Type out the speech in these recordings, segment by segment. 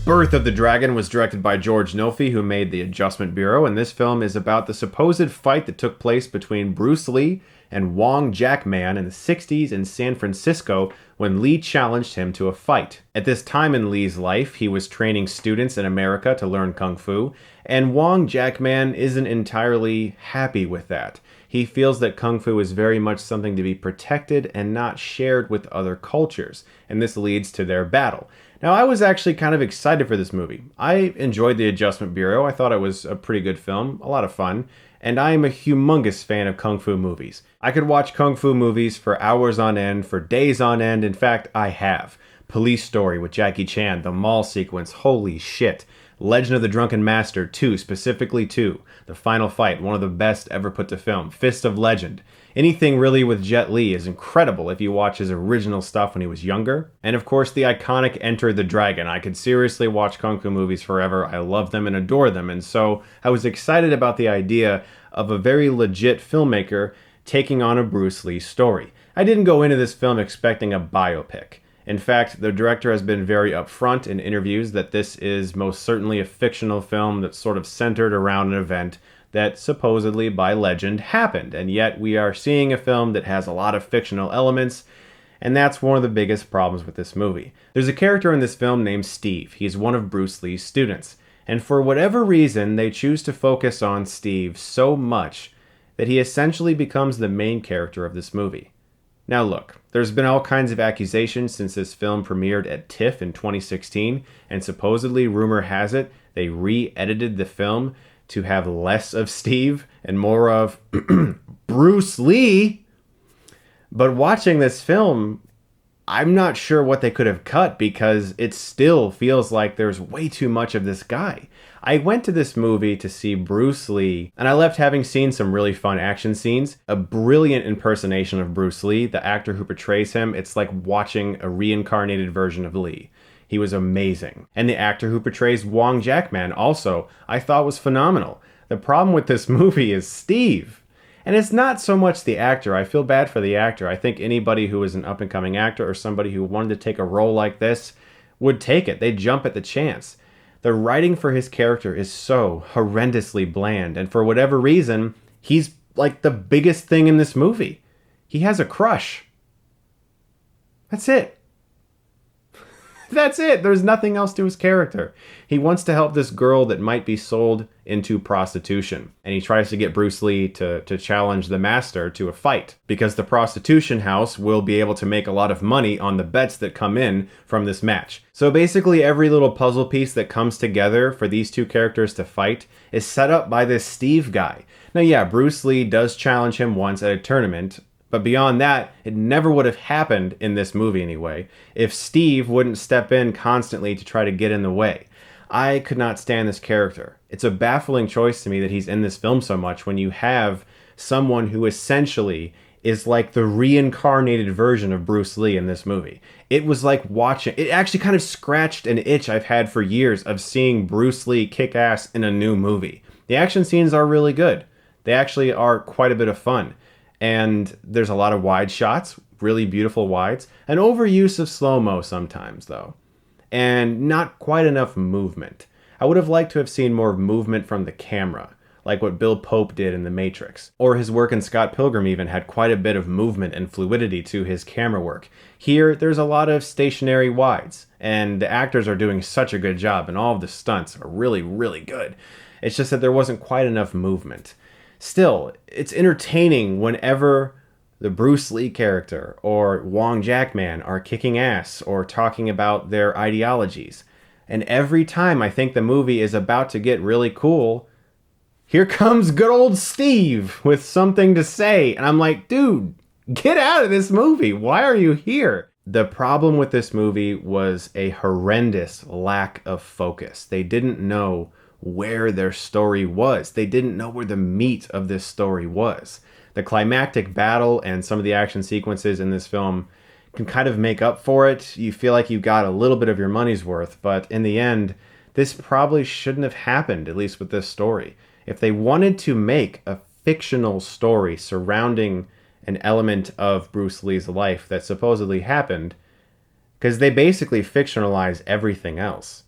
Birth of the Dragon was directed by George Nolfi, who made The Adjustment Bureau, and this film is about the supposed fight that took place between Bruce Lee and Wong Jackman in the 60s in San Francisco when Lee challenged him to a fight. At this time in Lee's life, he was training students in America to learn Kung Fu, and Wong Jackman isn't entirely happy with that. He feels that Kung Fu is very much something to be protected and not shared with other cultures, and this leads to their battle. Now, I was actually kind of excited for this movie. I enjoyed The Adjustment Bureau. I thought it was a pretty good film, a lot of fun, and I am a humongous fan of Kung Fu movies. I could watch Kung Fu movies for hours on end, for days on end. In fact, I have. Police Story with Jackie Chan, the mall sequence, holy shit. Legend of the Drunken Master 2, specifically 2. The Final Fight, one of the best ever put to film. Fist of Legend. Anything really with Jet Li is incredible if you watch his original stuff when he was younger. And of course, the iconic Enter the Dragon. I could seriously watch Kung Fu movies forever. I love them and adore them. And so I was excited about the idea of a very legit filmmaker taking on a Bruce Lee story. I didn't go into this film expecting a biopic. In fact, the director has been very upfront in interviews that this is most certainly a fictional film that's sort of centered around an event that supposedly, by legend, happened. And yet we are seeing a film that has a lot of fictional elements, and that's one of the biggest problems with this movie. There's a character in this film named Steve. He's one of Bruce Lee's students. And for whatever reason, they choose to focus on Steve so much that he essentially becomes the main character of this movie. Now look, there's been all kinds of accusations since this film premiered at TIFF in 2016, and supposedly, rumor has it, they re-edited the film to have less of Steve and more of Bruce Lee. But watching this film, I'm not sure what they could have cut because it still feels like there's way too much of this guy. I went to this movie to see Bruce Lee, and I left having seen some really fun action scenes. A brilliant impersonation of Bruce Lee, the actor who portrays him. It's like watching a reincarnated version of Lee. He was amazing. And the actor who portrays Wong Jackman also, I thought was phenomenal. The problem with this movie is Steve. And it's not so much the actor. I feel bad for the actor. I think anybody who is an up-and-coming actor or somebody who wanted to take a role like this would take it. They'd jump at the chance. The writing for his character is so horrendously bland, and for whatever reason, he's like the biggest thing in this movie. He has a crush. That's it. That's it. There's nothing else to his character. He wants to help this girl that might be sold into prostitution. And he tries to get Bruce Lee to challenge the master to a fight. Because the prostitution house will be able to make a lot of money on the bets that come in from this match. So basically every little puzzle piece that comes together for these two characters to fight is set up by this Steve guy. Now yeah, Bruce Lee does challenge him once at a tournament. But beyond that, it never would have happened in this movie anyway, if Steve wouldn't step in constantly to try to get in the way. I could not stand this character. It's a baffling choice to me that he's in this film so much when you have someone who essentially is like the reincarnated version of Bruce Lee in this movie. It was like watching, it actually kind of scratched an itch I've had for years of seeing Bruce Lee kick ass in a new movie. The action scenes are really good. They actually are quite a bit of fun. And there's a lot of wide shots, really beautiful wides, an overuse of slow-mo sometimes, though, and not quite enough movement. I would have liked to have seen more movement from the camera, like what Bill Pope did in The Matrix. Or his work in Scott Pilgrim even had quite a bit of movement and fluidity to his camera work. Here, there's a lot of stationary wides, and the actors are doing such a good job, and all of the stunts are really, really good. It's just that there wasn't quite enough movement. Still, it's entertaining whenever the Bruce Lee character or Wong Jackman are kicking ass or talking about their ideologies. And every time I think the movie is about to get really cool, here comes good old Steve with something to say. And I'm like, dude, get out of this movie. Why are you here? The problem with this movie was a horrendous lack of focus. They didn't know where their story was. They didn't know where the meat of this story was. The climactic battle and some of the action sequences in this film can kind of make up for it. You feel like you got a little bit of your money's worth, but in the end, this probably shouldn't have happened, at least with this story. If they wanted to make a fictional story surrounding an element of Bruce Lee's life that supposedly happened, because they basically fictionalize everything else.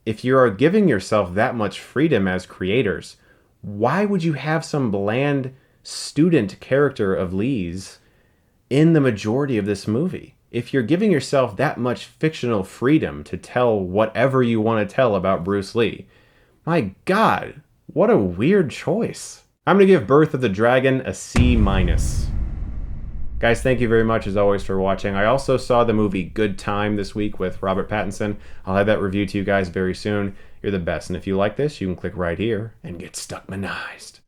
if you are giving yourself that much freedom as creators, why would you have some bland student character of Lee's in the majority of this movie? If you're giving yourself that much fictional freedom to tell whatever you want to tell about Bruce Lee, my God, what a weird choice. I'm going to give Birth of the Dragon a C-. Guys, thank you very much as always for watching. I also saw the movie Good Time this week with Robert Pattinson. I'll have that review to you guys very soon. You're the best. And if you like this, you can click right here and get Stuckmanized.